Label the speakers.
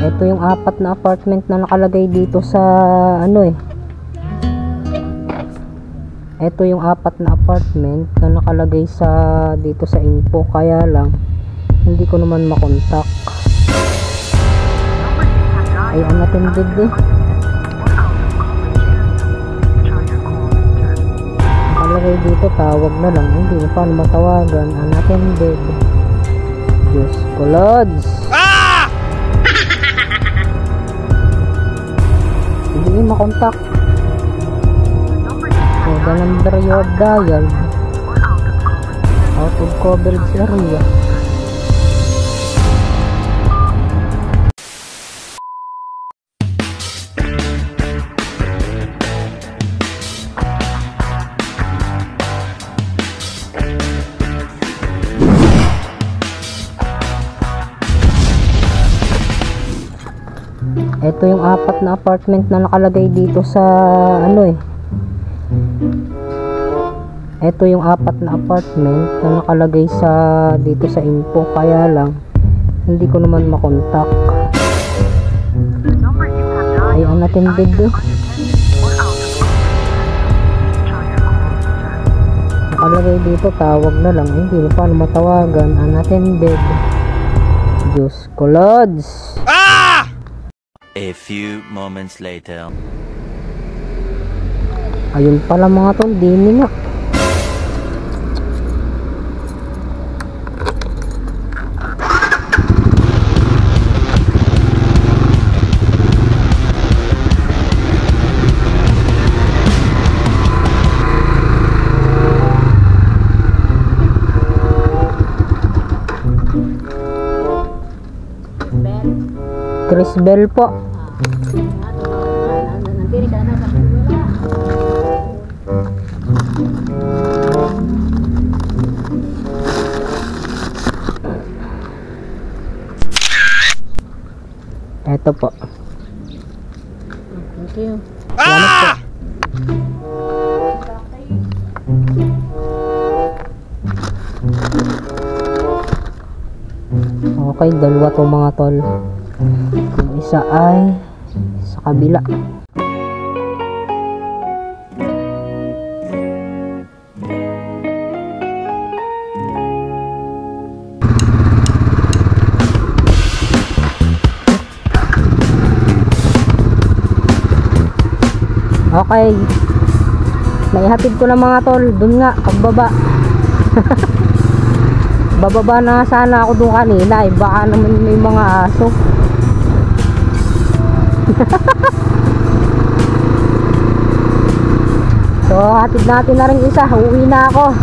Speaker 1: Ito yung 4 na apartment na nakalagay dito sa Ito yung 4 na apartment na nakalagay dito sa info, kaya lang hindi ko naman makontak. Ay, unattended eh. Nakalagay dito, tawag na lang. Hindi na paano matawagan. Unattended. Diyos ko, Lods. Hindi makontak. So, the number you have dialed out of coverage area. Ito yung 4 na apartment na nakalagay dito sa Ito yung 4 na apartment na nakalagay dito sa info, kaya lang hindi ko naman makontak. Ay, unattended eh. Nakalagay dito, tawag na lang. Hindi na paano matawagan. Unattended. Diyos ko, Lods.
Speaker 2: A few moments later.
Speaker 1: Ayun pala mga tol, dini nga. Chris Bell po. Ito po. Thank you. Salamat po. Okay, dalawa to mga tol. Yung isa ay sa kabila. Okay, naihatid ko na mga tol. Dun nga, pagbaba. Bababa na sana ako dun kanina, baka naman may mga aso. So hatid natin na rin isa, uwi na ako.